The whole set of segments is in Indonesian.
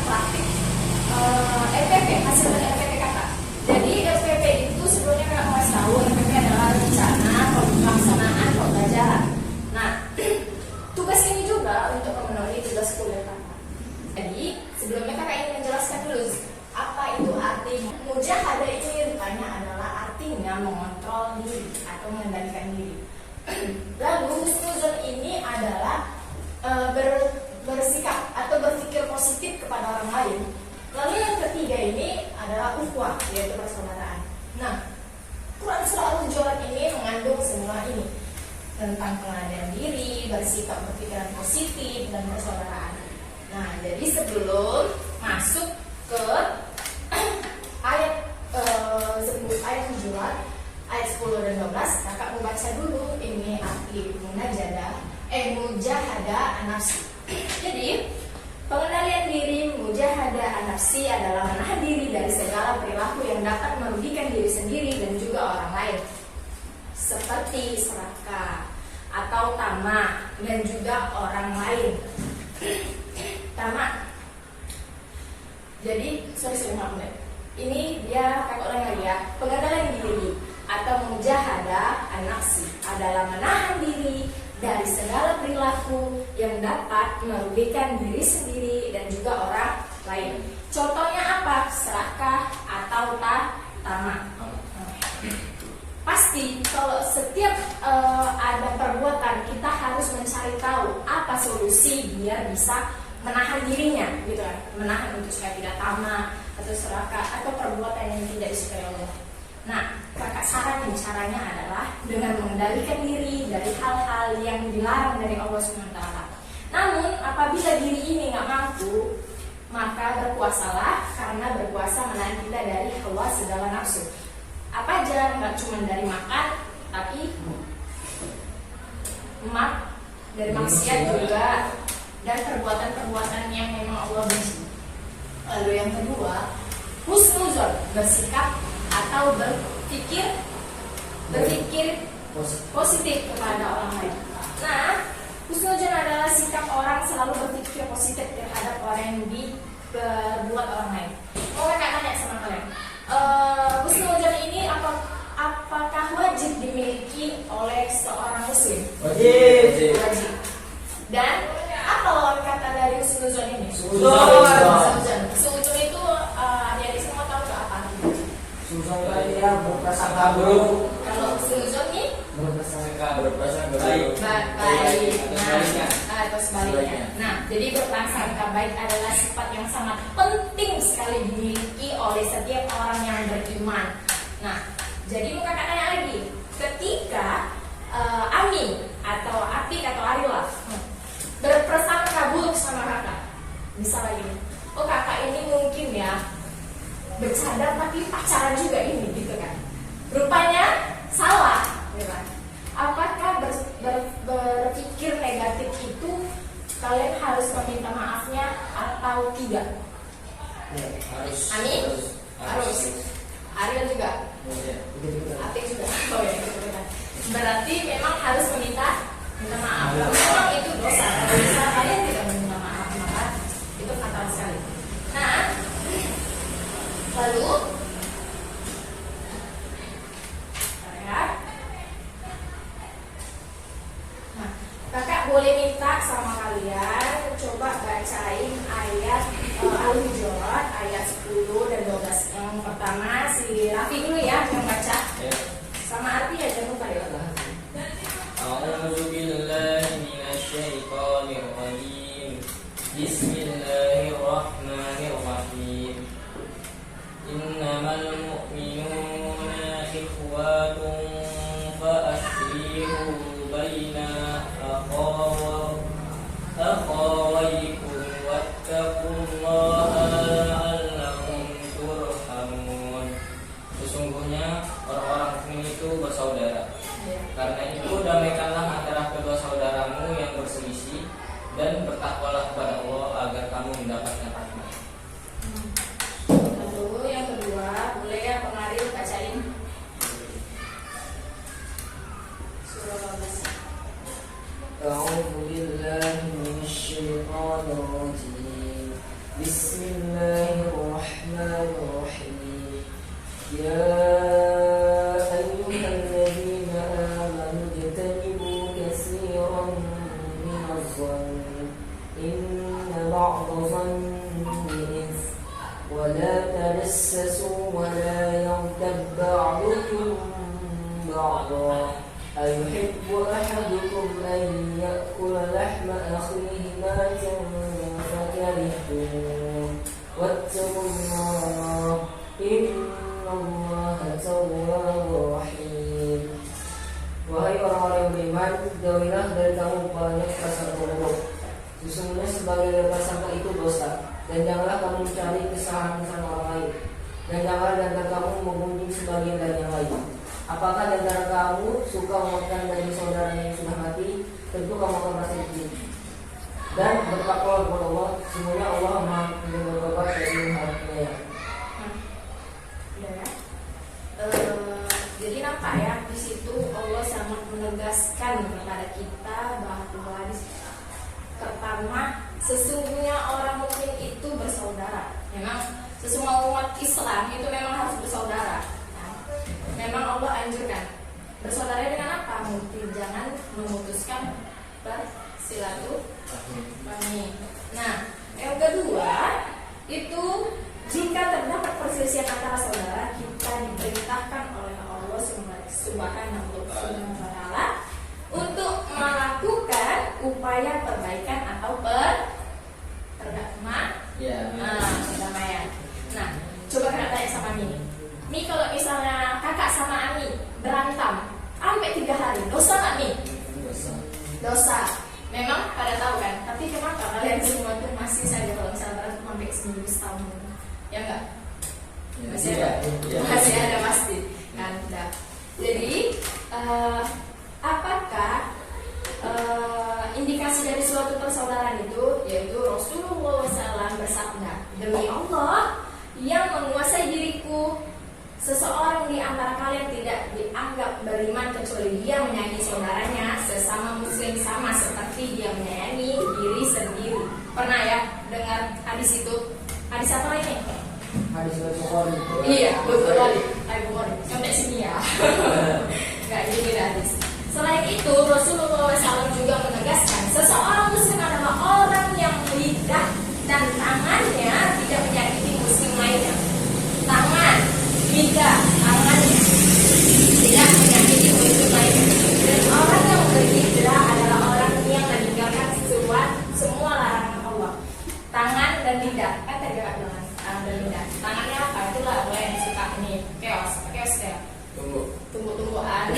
praktik LPP, hasil dari LPP kakak. Jadi LPP itu sebelumnya kakak mau tahu, LPP adalah rencana pelaksanaan pembelajaran. Nah, tugas ini juga untuk memenuhi tugas kuliah kakak. Jadi sebelumnya kakak ingin menjelaskan dulu apa itu arti mujahadah. Ini rupanya adalah artinya mengontrol diri atau mengendalikan diri. Lalu husnuzon ini adalah bersikap atau berpikir positif kepada orang lain. Lalu yang ketiga ini adalah ukhuwah, yaitu persaudaraan. Nah, Quran Surah Al-Hujurat ini mengandung semua ini tentang pengendalian diri, bersikap berpikiran positif, dan persaudaraan. Nah, jadi sebelum masuk ke ayat Hujurat ayat 10 dan 12, kakak mau baca dulu ini arti mujahadah an-nafsi. Jadi pengendalian diri mujahadah an-nafsi adalah menahan diri dari segala perilaku yang dapat merugikan diri sendiri dan juga orang lain, seperti serakah atau tamak dan juga orang lain. Tamak. Jadi maaf. Ini dia kakak ulang lagi ya. Pengendalian diri atau mujahadah an-nafsi adalah menahan diri dari segala perilaku yang dapat merugikan diri sendiri dan juga orang lain. Contohnya apa? Serakah atau tamak. Pasti kalau setiap ada perbuatan kita harus mencari tahu apa solusi biar bisa menahan dirinya, gitu kan? Menahan untuk supaya tidak tamak atau serakah atau perbuatan yang tidak disukai Allah. Nah, kakak saran caranya adalah dengan mengendalikan diri dari hal-hal yang dilarang dari Allah SWT. Namun apabila diri ini nggak mampu, maka berpuasalah, karena berpuasa menahan kita dari hawa segala nafsu. Apa aja, nggak cuma dari makan, tapi dari maksiat juga, dan perbuatan-perbuatan yang memang Allah benci. Lalu yang kedua, husnuzon, bersikap atau berpikir positif kepada orang lain. Nah, husnuzon adalah sikap orang selalu berpikir positif terhadap orang yang diperbuat orang lain. Mau kakak tanya sama kalian, husnuzon ini apakah wajib dimiliki oleh seorang muslim? Wajib. Dan apa lawan kata dari husnuzon ini? Suudzon itu adik-adik semua tahu nggak apa? Suudzon itu ya berprasangka buruk. Kalau suudzon ini berprasangka baik. Atau sebaliknya. Nah, jadi berprasangka baik adalah sifat yang sangat penting sekali dimiliki oleh setiap orang yang beriman. Nah, jadi mau kakak tanya lagi, ketika Ami atau Atik atau Arila berprasangka buruk sama kakak, bisa lagi, oh kakak ini mungkin ya bercanda tapi pacaran juga ini, gitu kan? Rupanya salah, ya. Apakah berpikir negatif itu kalian harus meminta maafnya atau tidak? Ya, harus. Amin? Harus. Ariel juga? Ya. Atik juga? Oh ya, gitu kan. Berarti memang harus minta maaf. Kalau memang itu dosa, kalau bisa kalian tidak meminta maaf, maka itu fatal sekali. Nah, lalu kakak boleh minta sama kalian coba bacain ayat Al-Hujurat ayat 10 dan 12. Yang pertama si Raffi dulu ya yang baca. Sama artinya jangan lupa ya. A'udzu billahi minasy syaithanir rajim. Bismillahirrahmanirrahim. Innamal mu'minuna ikhwatun fa aslihu baina akhawaykum wattaqullaha la'allakum turhamun. Sesungguhnya orang-orang mukmin itu bersaudara. Karena itu damaikanlah antara kedua saudaramu yang berselisih dan bertakwalah kepada Allah agar kamu mendapatkan rahmat. Lalu yang kedua, boleh ya pengaril bacain surah 12. A'udzu billahi minasyaitonir rajim. Bismillahirrahmanirrahim. Ya ayyuhalladzina amanu ijtanibu katsiran minadh dhanni inna ba'da dhanni ithm wa la tajassasu wa la yaghtab ba'dukum ba'dan ayuhibbu ahadukum an ya'kula lahma akhihi maitan fakarihtum wattaqullaha innallaha tawwabur rahim. Wahai orang-orang yang beriman, jauhilah dari kamu banyak prasangka buruk. Sesungguhnya sebagai prasangka itu dosa. Dan janganlah kamu mencari kesalahan-kesalahan orang lain. Dan janganlah di antara kamu mengunjung sebagian dari yang lain. Apakah di antara kamu suka memakan daging saudaranya yang sudah mati? Tentu kamu akan merasa jijik. Dan bertakwalah kepada Allah. Semuanya Allah Maha Penerima Taubat dan Maha Penyayang. Udah ya? Jadi nampak ya, di situ Allah sangat menegaskan kepada kita bahwa pertama, sesungguhnya orang mukmin itu bersaudara. Memang sesungguhnya umat Islam itu memang harus bersaudara. Memang Allah anjurkan bersaudara dengan apa? Jangan memutuskan bersilaturahmi. Nah, yang kedua itu jika terdapat perselisihan antara saudara, kita diperintahkan oleh Allah Subhanahu wa Ta'ala untuk melakukan upaya perbaikan atau perdamaian. Nah, coba kita tanya sama Mi kalau misalnya kakak sama Ami berantem sampai 3 hari, dosa nggak Mi? Dosa. Memang pada tahu kan? Tapi kenapa kalian semua tuh masih saja kalau misalnya berantem sampai seminggu setahun? Ya enggak? Masih ada? Masih ada pasti. Kan? Nah, jadi apakah indikasi dari suatu persaudaraan itu? Yaitu Rasulullah SAW bersabda, demi Allah yang menguasai diriku, seseorang di antara kalian tidak dianggap beriman kecuali dia menyayangi saudaranya sesama muslim sama seperti dia menyayangi diri sendiri. Pernah ya dengar hadis itu? Hadis apa ini? Hadis Bukhari. Iya, betul kali. Bukhari. Sampai sini ya. Enggak jadi hadis. Selain itu, Rasulullah SAW juga menegaskan seseorang muslim adalah orang yang lidah dan tangannya tidak menyakiti muslim lainnya. Tangan, lidah, tangannya tidak menyakiti muslim lainnya. Dan orang yang berhijrah adalah orang yang meninggalkan semua larangan Allah. Tangan dan lidah, kan tadi Kak bilang tangan dan lidah. Tangannya apa? Itulah orang yang suka ini chaos ya. Tunggu-tungguan,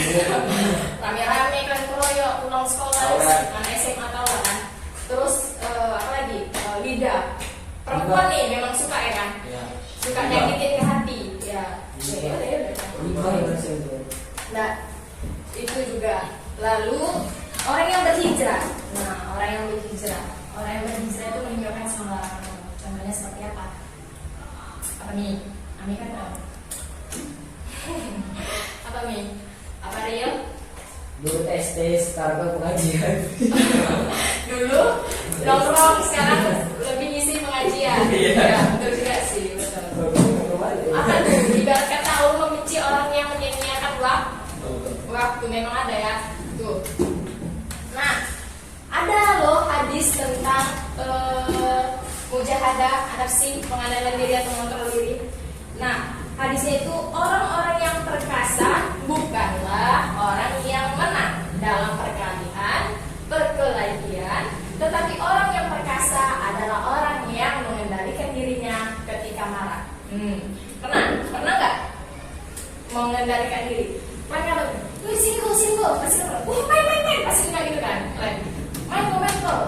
rame-rame kan keroyok pulang sekolah, anak SMA tahu kan. Terus apa lagi? Lidah. Perempuan nih memang suka ya kan? Ya. Suka nyakitin ke hati. Ya. Nah, itu juga. Lalu orang yang berhijrah. Nah, orang yang berhijrah itu meninggalkan semua larangan. Contohnya seperti apa? Apa nih? Ami kan tahu. Apa Mi? Apa Rio? Dulu tes sekarang pengajian. Dulu nongkrong, sekarang lebih ngisi pengajian. Ya, betul juga sih. Betul. Apa tuh? Ibarat kata Allah membenci orang yang menyia-nyiakan waktu. Memang ada ya. Tuh. Nah, ada loh hadis tentang mujahadah nafsi, pengendalian diri atau mengontrol diri. Nah, hadisnya itu orang-orang yang perkasa bukanlah orang yang menang dalam perkelahian, tetapi orang yang perkasa adalah orang yang mengendalikan dirinya ketika marah. Pernah nggak mengendalikan diri? Main apa? Single, pasti kan? Main, pasti nggak gitu kan? Main kok.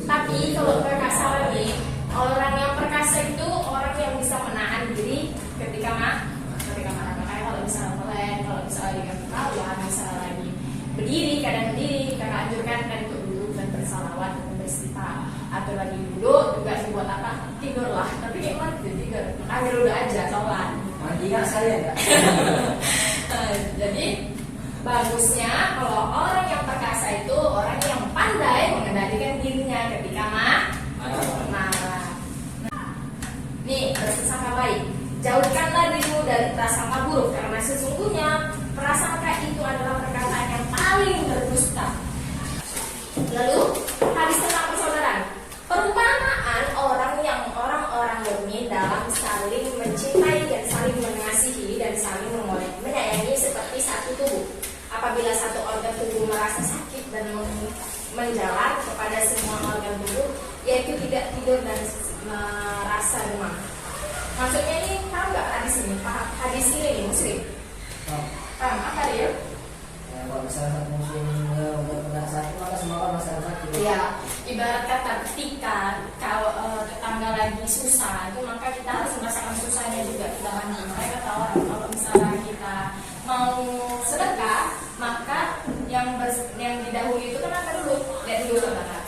Tapi kalau perkasa lagi, orang yang perkasa itu orang yang bisa menahan diri ketika marah. Makanya kalau misalnya melek, kalau misalnya lagi ketawa, misalnya lagi berdiri, kadang berdiri, kakak anjurkan kan untuk duduk dan bersalawat dan beristighfar. Atau lagi duduk juga dibuat apa? Tidurlah. Tapi kayak mana tidur? Makanya duduk aja, sholat. Mandi kan saya enggak. Jadi bagusnya kalau orang yang perkasa itu orang yang pandai mengendalikan dirinya ketika marah. sesungguhnya prasangka itu adalah perkataan yang paling berdusta. Lalu hadis tentang persaudaraan. Perumpamaan orang-orang mukmin dalam saling mencintai dan saling mengasihi dan saling menyayangi seperti satu tubuh. Apabila satu organ tubuh merasa sakit dan menjalar kepada semua organ tubuh, yaitu tidak tidur dan merasa demam. Maksudnya ini paham nggak hadis ini? Hadis ini nih muslim. Paham apa dia? Ya, kalau misalnya satu musim udah kena sakit, maka semua orang masalah sakit. Ya, ibarat kata ketika kalau tetangga lagi susah, itu maka kita harus merasakan susahnya juga kita bantu. Mereka kata orang kalau misalnya kita mau sedekah, maka yang didahului itu kan apa dulu? Lihat dulu saudara.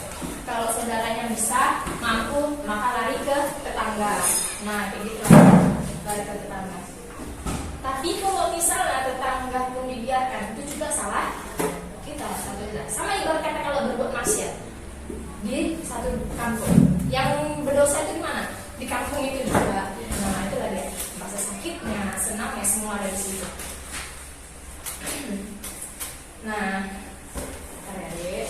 Kalau saudaranya bisa, mampu, maka lari ke tetangga. Nah, kayak gitu lari ke tetangga. Tapi kalau misalnya tetangga pun dibiarkan, itu juga salah kita satu tidak. Sama ibarat kata kalau berbuat maksiat di satu kampung, yang berdosa itu di mana? Di kampung itu juga. Nah, itulah dia. Rasa sakitnya, senangnya semua dari situ. Nah, adik.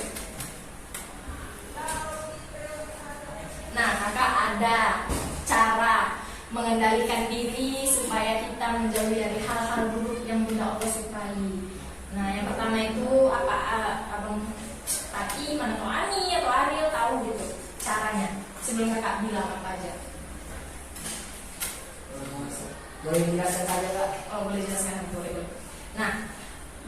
Nah, maka ada cara mengendalikan diri supaya kita menjauhi dari hal-hal buruk yang tidak Allah sukai. Nah, yang pertama itu apa? Abang Tati, mana tuh Ani atau Ariel tahu gitu caranya. Sebelum kakak bilang apa aja. Boleh dijelaskan saja Kak? Oh, boleh jelaskan, boleh. Nah,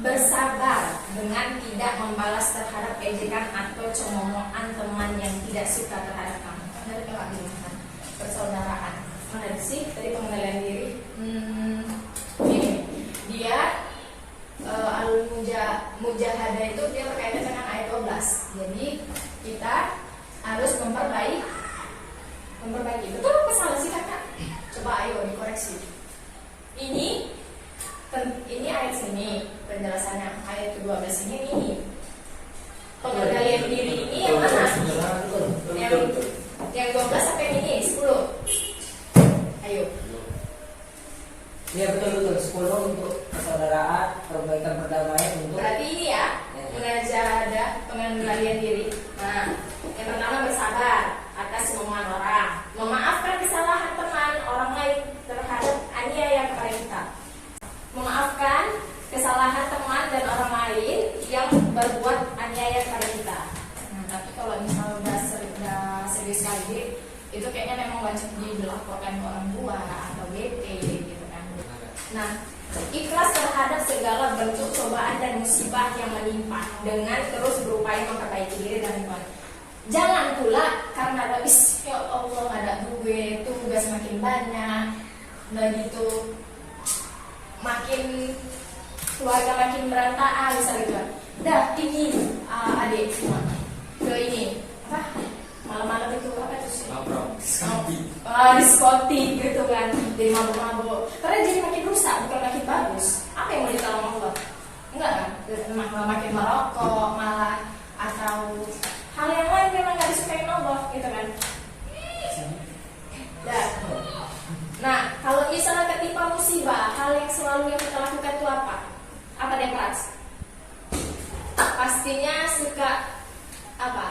bersabar dengan tidak membalas terhadap ejekan atau cemomohan teman yang tidak suka terhadap kamu. Dari kakak bilang persaudaraan. Mana sih dari pengendalian diri? Ini dia al-mujahadah itu dia berkaitan dengan ayat 12. Jadi kita harus memperbaiki. Betul apa salah sih kakak? Coba ayo dikoreksi. Ini ayat sini penjelasannya, ayat 12 ini pengendalian diri ini yang mana? Yang 12 sampai ini 10. Ayo. Iya betul 10 untuk persaudaraan, perbaikan perdamaian untuk. Berarti ini ya mujahadah pengendalian diri. Nah, yang pertama bersabar atas omongan orang, memaafkan kesalahan teman orang lain terhadap aniaya kepada kita. Memaafkan kesalahan teman dan orang lain yang berbuat aniaya kepada kita. Nah, tapi kalau misalnya udah serius sekali, itu kayaknya memang wajib dilaporkan ke orang tua atau BP gitu kan. Nah, ikhlas terhadap segala bentuk cobaan dan musibah yang menimpa dengan terus berupaya memperbaiki diri dan lingkungan. Jangan pula karena ada ya Allah nggak ada duit, tugas makin banyak, udah gitu makin keluarga makin berantakan misalnya gitu. Dah tinggi adik semua ke ini apa malam-malam itu apa tuh sih? Diskotik gitu kan, jadi mabuk-mabuk. Karena jadi makin rusak bukan makin bagus. Apa yang mau ditolong Allah? Enggak kan? Malah makin merokok, malah atau hal yang lain memang nggak disukai Allah gitu kan? Dan nah, kalau misalnya ketimpa musibah, hal yang selalu yang kita lakukan itu apa? Apa yang keras? Pastinya suka apa?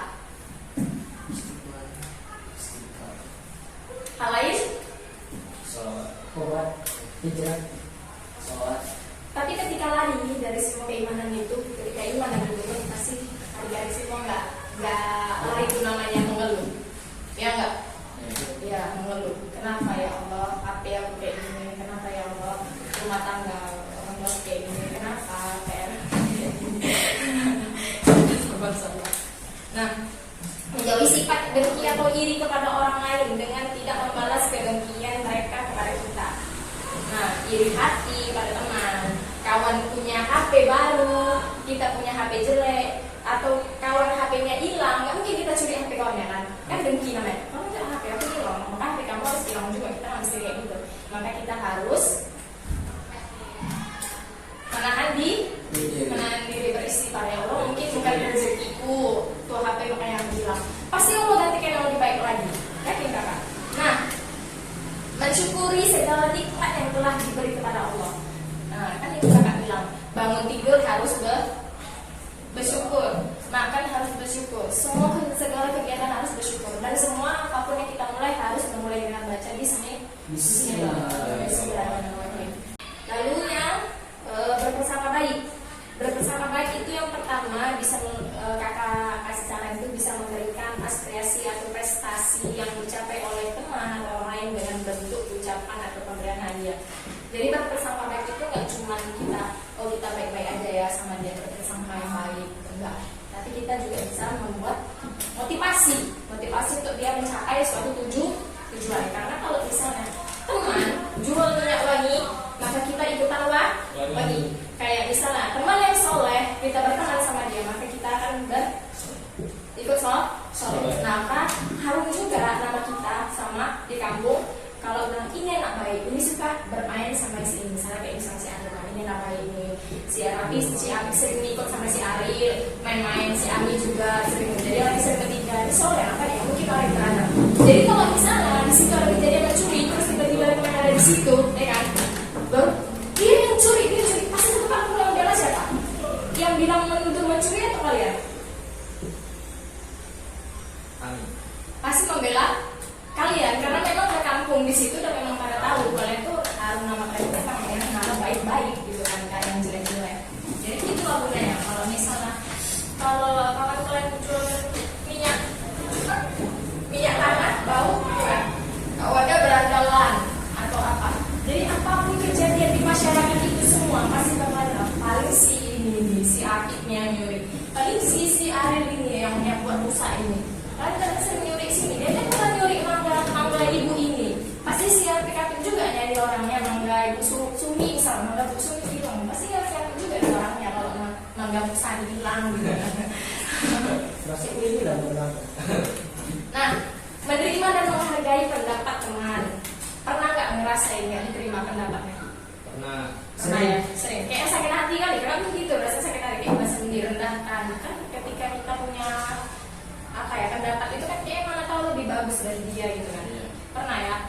Hal lain? Sholat, hijrah, sholat. Tapi ketika lari dari semua keimanan itu, ketika iman dan berdoa pasti hari-hari semua nggak lari itu namanya mengeluh, ya nggak? Ya mengeluh. Kenapa ya Allah? Apa aku kayak gini? Kenapa ya Allah? Rumah tangga orang tua kayak gini? Kenapa? Kayak Nah, menjauhi sifat dengki atau iri kepada orang lain dengan tidak membalas kedengkian mereka kepada kita. Nah, iri hati pada teman, kawan punya HP baru, kita punya HP jelek, atau kawan HP-nya hilang, nggak mungkin kita curi HP kawannya kan dengki namanya. Kamu tuh HP aku hilang, maka HP kamu harus hilang juga. Kita nggak bisa kayak gitu. Maka kita harus menahan diri beristighfar ya Allah. Mungkin bukan rezekiku tuh HP makanya yang hilang. Pasti Allah gantikan yang lebih baik lagi. Yakin kakak? Nah, mensyukuri segala nikmat yang telah diberi kepada Allah. Nah, kan bangun tidur harus bersyukur, makan harus bersyukur, segala kegiatan harus bersyukur, dan semua apapun yang kita mulai harus memulai dengan baca Bismillahirrahmanirrahim. Lalu yang berprasangka baik. Berprasangka baik itu yang pertama bisa kakak kasih saran itu bisa memberikan aspirasi atau prestasi yang dicapai oleh teman atau orang lain dengan bentuk ucapan atau pemberian hadiah. Jadi berprasangka baik itu nggak cuma kita baik-baik aja ya sama dia, berprasangka yang baik, enggak. Tapi kita juga bisa membuat motivasi untuk dia mencapai suatu tujuan. Karena kalau misalnya teman jual minyak wangi, maka kita ikutan wangi. Kayak misalnya teman yang soleh, kita berteman sama dia, maka kita akan ikut soleh. Nah, maka harum juga nama kita sama di kampung. Kalau bilang ini anak baik, ini suka bermain sama si ini, misalnya kayak misalnya si Aril, ini anak baik ini, si Abi sering ikut sama si Aril, main-main, si Ami juga sering, jadi orang sering ketiga, ini soleh apa ya, mungkin orang yang beranak. Jadi kalau misalnya di situ ada kejadian mencuri, terus tiba-tiba yang ada di situ, ya kan, baru dia yang curi, pasti tempat pulang bela siapa? Yang bilang menuduh mencuri atau kalian? Amin. Pasti membela kalian, karena memang ke kampung di situ dan memang pada tahu kalian tuh nama kalian itu memang yang nama baik-baik gitu kan, kayak yang jelek-jelek. Jadi itu lah gunanya. Kalau misalnya kawan kalian jual minyak tanah bau kan, kalau ada berandalan atau apa. Jadi apapun kejadian di masyarakat itu semua pasti bakal paling si ini si Akiknya yang nyuri, paling si Ariel ini yang buat rusak ini. Kalian sering nyuri sini, dia kan bukan nyuri mangga ibu ini. Pasti si Akik juga nyari orangnya mangga ibu Sumi misalnya, mangga ibu Sumi hilang. Pasti Akik juga ada orangnya kalau mangga ibu Sani hilang gitu. Masih ini lah benar. Nah, menerima dan menghargai pendapat teman. Pernah nggak ngerasain nggak diterima pendapatnya? Pernah ya? Sering. Kayak sakit hati kali, karena begitu rasa sakit hati kayak merasa direndahkan. Kan ketika kita punya pendapat itu kan kayak mana tahu lebih bagus dari dia gitu kan. Pernah ya?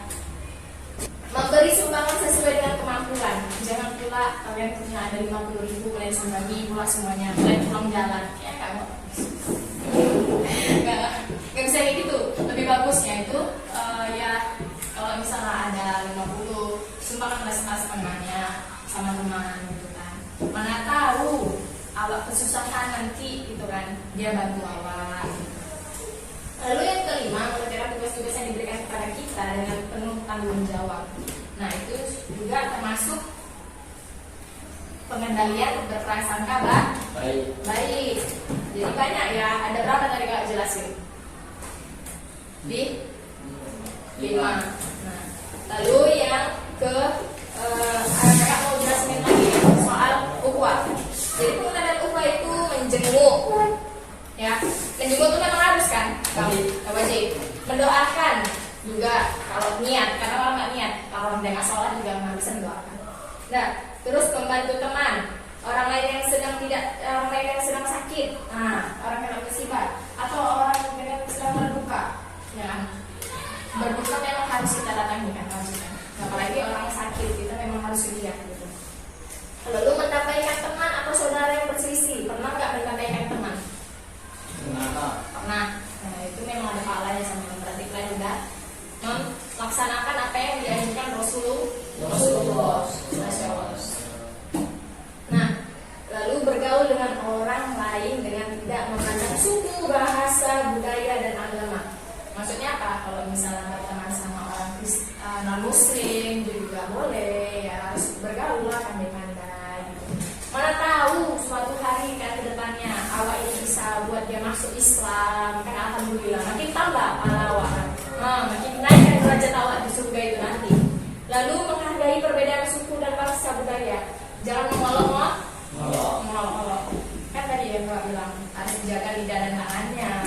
Memberi sumbangan sesuai dengan kemampuan. Jangan pula kalian punya ada 50.000 kalian sumbangi pula semuanya, kalian pulang jalan. Ya kamu nggak bisa kayak gitu. Lebih bagusnya itu ya kalau misalnya ada 50, sumbangkanlah setengahnya sama teman gitu kan. Mana tahu awak kesusahan nanti gitu kan, dia bantu awak. Lalu yang kelima, mengerjakan tugas-tugas yang diberikan kepada kita dengan penuh tanggung jawab. Nah itu juga termasuk pengendalian berprasangka baik. Jadi banyak ya, ada berapa tadi kak jelasin? 5. Nah, lalu yang kakak mau jelasin lagi soal ukhuwah. Jadi pengendalian ukhuwah itu menjenguk. Ya, menjenguk itu memang harus kan? Wajib. Mendoakan juga kalau niat, karena kalau nggak niat, kalau orang nggak sholat juga nggak bisa mendoakan. Nah, terus membantu teman, orang lain yang sedang sakit, orang yang musibah, atau orang yang sedang berduka, ya kan? Berduka memang harus kita datangi kan, apalagi orang sakit kita memang harus lihat gitu. Lalu mendamaikan teman atau saudara yang berselisih, pernah nggak mendamaikan teman? Pernah. Nah, itu memang ada pahalanya sama berarti kalian udah melaksanakan apa yang diajarkan Rasulullah. Nah, lalu bergaul dengan orang lain dengan tidak memandang suku, bahasa, budaya dan agama. Maksudnya apa? Kalau misalnya berteman sama orang non-muslim juga boleh, ya harus bergaul lah pandai-pandai. Mana tahu suatu hari kan ke depannya awak ini bisa buat dia masuk Islam, kan alhamdulillah makin tambah pahala kan. Makin naikkan derajat awak di surga itu nanti. Lalu menghargai perbedaan suku dan bangsa budaya. Jangan mengolok-olok. Kan tadi yang Pak bilang harus jaga lidah dan tangannya.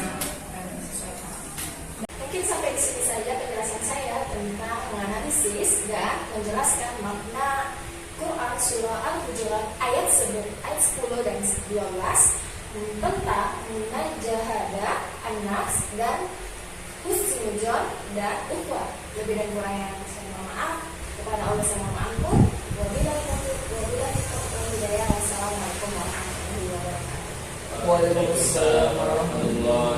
Mungkin sampai di sini saja penjelasan saya tentang menganalisis dan menjelaskan makna Quran surah Al-Hujurat ayat 10 dan 12 tentang munajahadah, an-nafs dan husnuzon dan ukhuwah. Lebih dan kurangnya saya mohon maaf kepada Allah, saya mohon ampun. Wabillahi taufiq wal hidayah. Wassalamualaikum Waalaikumsalam warahmatullahi